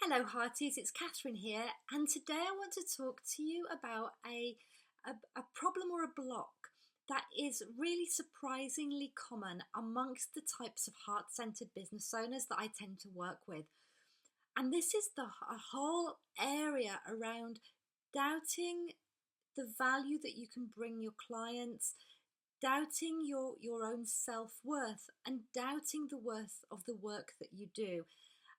Hello, Hearties, it's Catherine here, and today I want to talk to you about a problem or a block that is really surprisingly common amongst the types of heart centered business owners that I tend to work with. And this is a whole area around doubting the value that you can bring your clients, doubting your own self worth, and doubting the worth of the work that you do.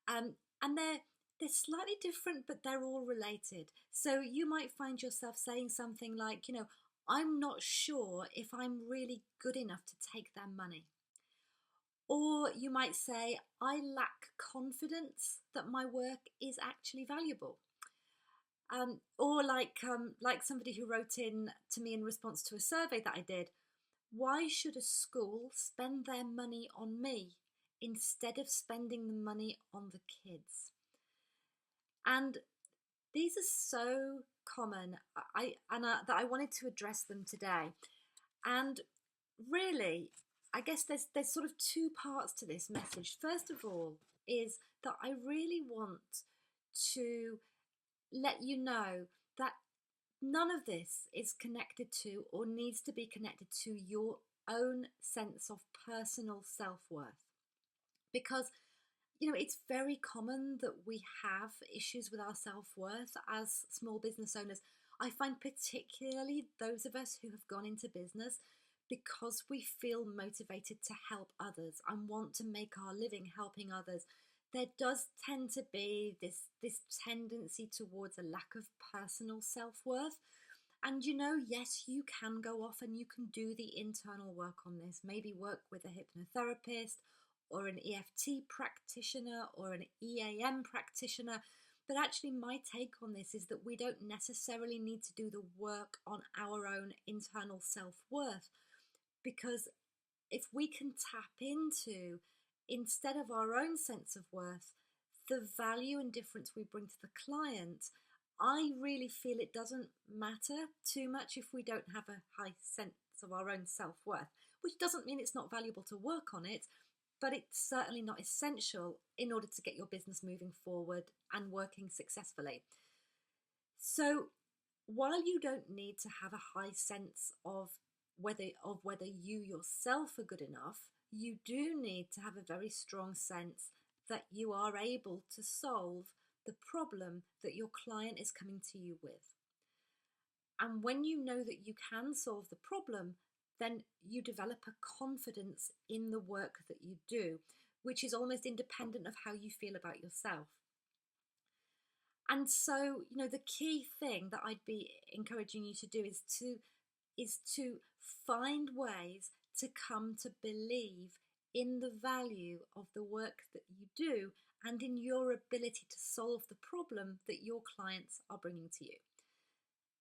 And they're slightly different, but they're all related. So you might find yourself saying something like, I'm not sure if I'm really good enough to take their money. Or you might say, I lack confidence that my work is actually valuable. Or like somebody who wrote in to me in response to a survey that I did, why should a school spend their money on me instead of spending the money on the kids? And these are so common, that I wanted to address them today. And really, I guess there's sort of two parts to this message. First of all, is that I really want to let you know that none of this is connected to or needs to be connected to your own sense of personal self-worth. Because it's very common that we have issues with our self-worth as small business owners. I find particularly those of us who have gone into business because we feel motivated to help others and want to make our living helping others. There does tend to be this tendency towards a lack of personal self-worth. And yes, you can go off and you can do the internal work on this. Maybe work with a hypnotherapist or an EFT practitioner or an EAM practitioner. But actually, my take on this is that we don't necessarily need to do the work on our own internal self-worth, because if we can tap into, instead of our own sense of worth, the value and difference we bring to the client, I really feel it doesn't matter too much if we don't have a high sense of our own self-worth, which doesn't mean it's not valuable to work on it, but it's certainly not essential in order to get your business moving forward and working successfully. So while you don't need to have a high sense of whether you yourself are good enough, you do need to have a very strong sense that you are able to solve the problem that your client is coming to you with. And when you know that you can solve the problem, then you develop a confidence in the work that you do, which is almost independent of how you feel about yourself. And so, the key thing that I'd be encouraging you to do is to find ways to come to believe in the value of the work that you do and in your ability to solve the problem that your clients are bringing to you.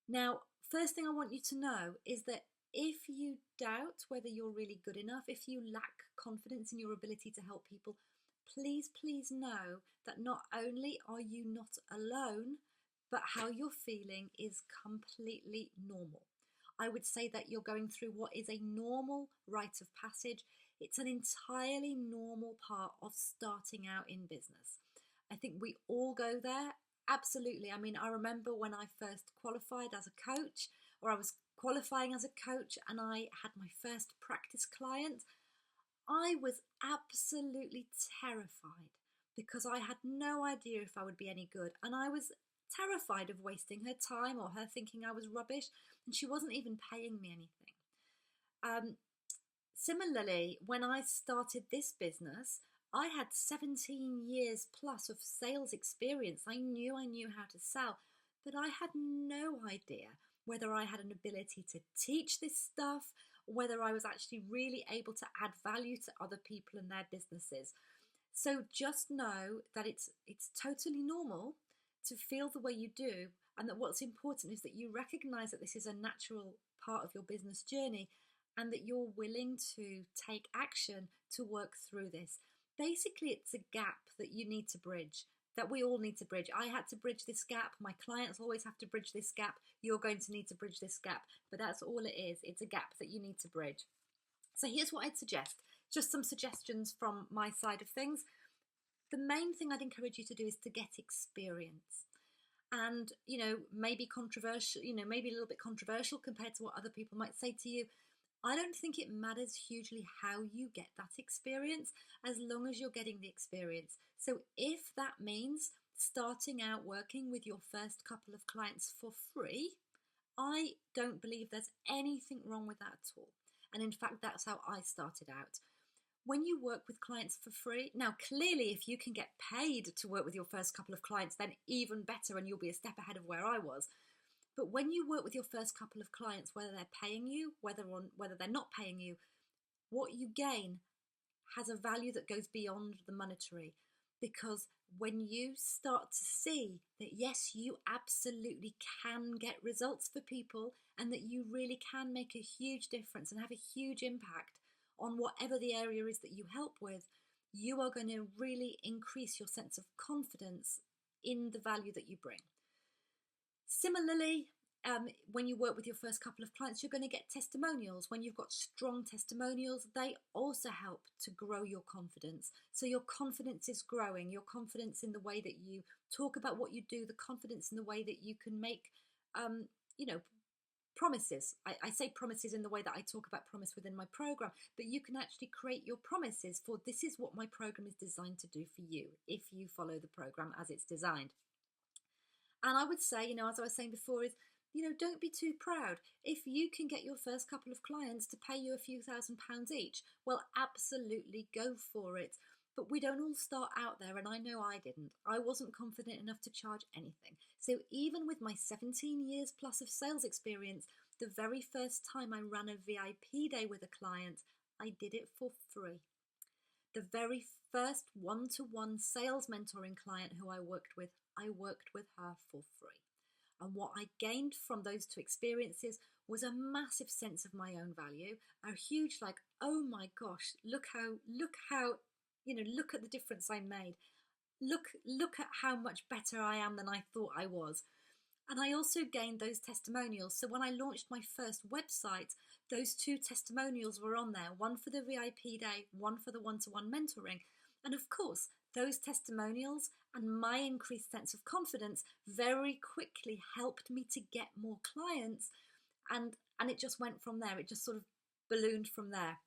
Now, first thing I want you to know is that if you doubt whether you're really good enough, if you lack confidence in your ability to help people, please know that not only are you not alone, but how you're feeling is completely normal. I would say that you're going through what is a normal rite of passage. It's an entirely normal part of starting out in business. I think we all go there. Absolutely. I mean, I remember when I first qualified as a coach, or I was qualifying as a coach, and I had my first practice client. I was absolutely terrified because I had no idea if I would be any good, and I was terrified of wasting her time or her thinking I was rubbish, and she wasn't even paying me anything. Similarly, when I started this business, I had 17 years plus of sales experience. I knew how to sell, but I had no idea whether I had an ability to teach this stuff, whether I was actually really able to add value to other people and their businesses. So just know that it's totally normal to feel the way you do, and that what's important is that you recognize that this is a natural part of your business journey and that you're willing to take action to work through this. Basically, it's a gap that you need to bridge, that we all need to bridge. I had to bridge this gap. My clients always have to bridge this gap. You're going to need to bridge this gap, but that's all it is. It's a gap that you need to bridge. So here's what I'd suggest, just some suggestions from my side of things. the main thing I'd encourage you to do is to get experience. And, maybe controversial, maybe a little bit controversial compared to what other people might say to you. I don't think it matters hugely how you get that experience, as long as you're getting the experience. So if that means starting out working with your first couple of clients for free, I don't believe there's anything wrong with that at all. And in fact, that's how I started out. When you work with clients for free, now clearly if you can get paid to work with your first couple of clients, then even better, and you'll be a step ahead of where I was. But when you work with your first couple of clients, whether they're paying you, whether they're not paying you, what you gain has a value that goes beyond the monetary. Because when you start to see that yes, you absolutely can get results for people, and that you really can make a huge difference and have a huge impact on whatever the area is that you help with, you are going to really increase your sense of confidence in the value that you bring. Similarly, when you work with your first couple of clients, you're going to get testimonials. When you've got strong testimonials, they also help to grow your confidence. So your confidence is growing, your confidence in the way that you talk about what you do, the confidence in the way that you can make, promises. I say promises in the way that I talk about promise within my program, but you can actually create your promises for this is what my program is designed to do for you if you follow the program as it's designed. And I would say, as I was saying before, is, don't be too proud. If you can get your first couple of clients to pay you a few £1,000s each, well, absolutely go for it. But we don't all start out there, and I know I didn't. I wasn't confident enough to charge anything. So even with my 17 years plus of sales experience, the very first time I ran a VIP day with a client, I did it for free. The very first one-to-one sales mentoring client who I worked with her for free. And what I gained from those two experiences was a massive sense of my own value, a huge oh my gosh, look at the difference I made. Look at how much better I am than I thought I was. And I also gained those testimonials. So when I launched my first website, those two testimonials were on there, one for the VIP day, one for the one-to-one mentoring. And of course, those testimonials and my increased sense of confidence very quickly helped me to get more clients. And it just went from there. It just sort of ballooned from there.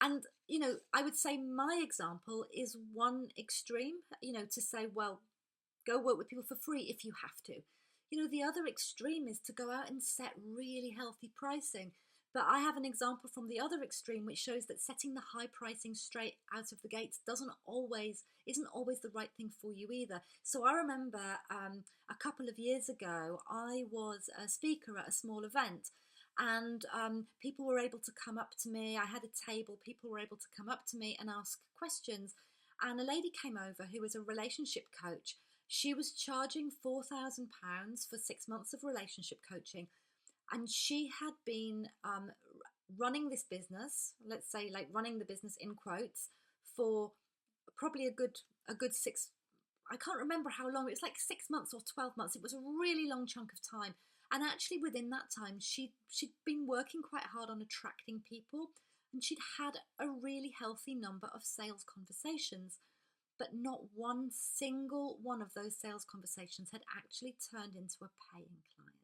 And, I would say my example is one extreme, to say, well, go work with people for free if you have to. The other extreme is to go out and set really healthy pricing. But I have an example from the other extreme which shows that setting the high pricing straight out of the gates isn't always the right thing for you either. So I remember a couple of years ago, I was a speaker at a small event, and people were able to come up to me. I had a table, people were able to come up to me and ask questions. And a lady came over who was a relationship coach. She was charging £4,000 for 6 months of relationship coaching. And she had been running this business, let's say running the business in quotes, for probably a good 6, I can't remember how long, it was 6 months or 12 months. It was a really long chunk of time. And actually within that time, she'd been working quite hard on attracting people, and she'd had a really healthy number of sales conversations. But not one single one of those sales conversations had actually turned into a paying client.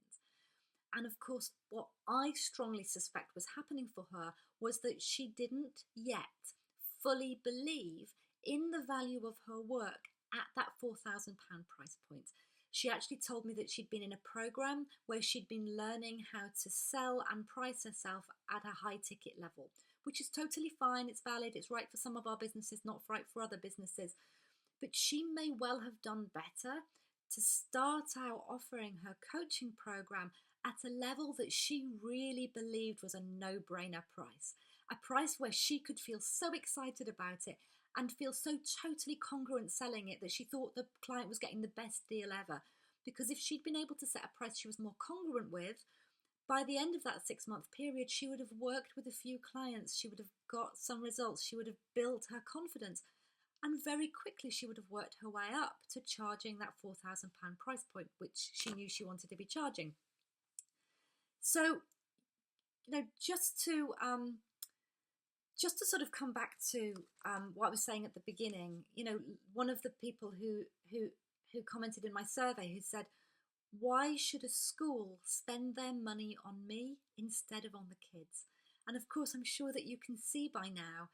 And of course, what I strongly suspect was happening for her was that she didn't yet fully believe in the value of her work at that £4,000 price point. She actually told me that she'd been in a program where she'd been learning how to sell and price herself at a high ticket level, which is totally fine. It's valid. It's right for some of our businesses, not right for other businesses. But she may well have done better to start out offering her coaching program at a level that she really believed was a no-brainer price. A price where she could feel so excited about it and feel so totally congruent selling it that she thought the client was getting the best deal ever. Because if she'd been able to set a price she was more congruent with, by the end of that 6-month period, she would have worked with a few clients, she would have got some results, she would have built her confidence, and very quickly she would have worked her way up to charging that £4,000 price point, which she knew she wanted to be charging. So, just to just to sort of come back to what I was saying at the beginning, you know, one of the people who commented in my survey who said, "Why should a school spend their money on me instead of on the kids?" And of course, I'm sure that you can see by now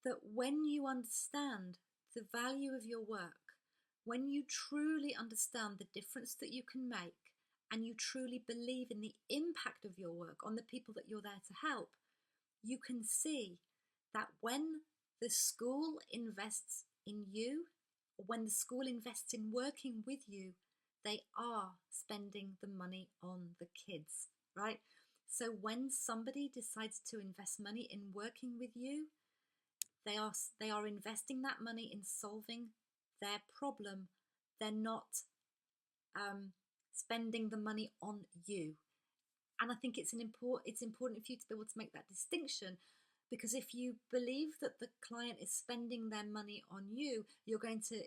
that when you understand the value of your work, when you truly understand the difference that you can make, and you truly believe in the impact of your work on the people that you're there to help, you can see that when the school invests in you, or when the school invests in working with you, they are spending the money on the kids, right? So when somebody decides to invest money in working with you, they are investing that money in solving their problem. They're not spending the money on you. And I think it's important for you to be able to make that distinction, because if you believe that the client is spending their money on you,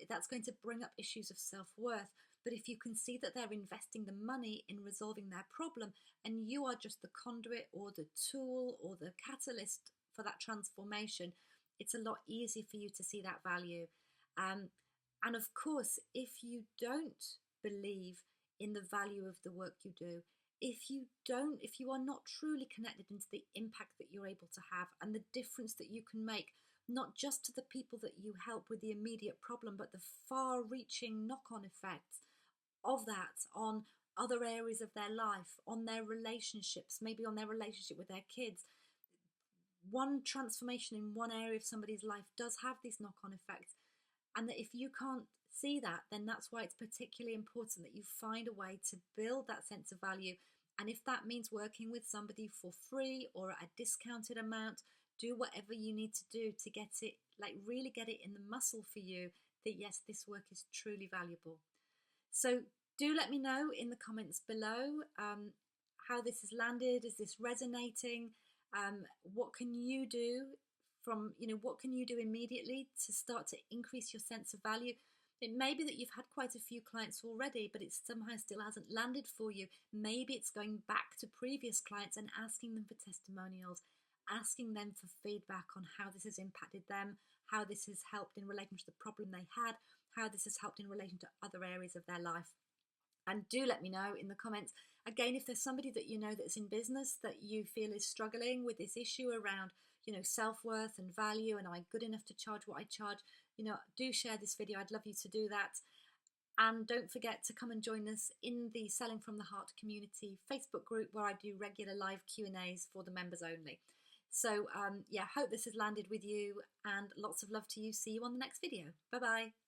that's going to bring up issues of self-worth. But if you can see that they're investing the money in resolving their problem, and you are just the conduit or the tool or the catalyst for that transformation, it's a lot easier for you to see that value. And of course, if you don't believe in the value of the work you do, if you are not truly connected into the impact that you're able to have and the difference that you can make, not just to the people that you help with the immediate problem, but the far-reaching knock-on effects of that on other areas of their life, on their relationships, maybe on their relationship with their kids. One transformation in one area of somebody's life does have these knock-on effects. And that if you can't see that, then that's why it's particularly important that you find a way to build that sense of value. And if that means working with somebody for free or at a discounted amount, do whatever you need to do to get it, like really get it in the muscle for you that yes, this work is truly valuable. So do let me know in the comments below how this has landed. Is this resonating? What can you do what can you do immediately to start to increase your sense of value? It may be that you've had quite a few clients already, but it somehow still hasn't landed for you. Maybe it's going back to previous clients and asking them for testimonials, asking them for feedback on how this has impacted them, how this has helped in relation to the problem they had, how this has helped in relation to other areas of their life. And do let me know in the comments. Again, if there's somebody that you know that's in business that you feel is struggling with this issue around, self-worth and value, and am I good enough to charge what I charge, do share this video. I'd love you to do that. And don't forget to come and join us in the Selling from the Heart community Facebook group, where I do regular live Q&As for the members only. So yeah, hope this has landed with you, and lots of love to you. See you on the next video. Bye bye.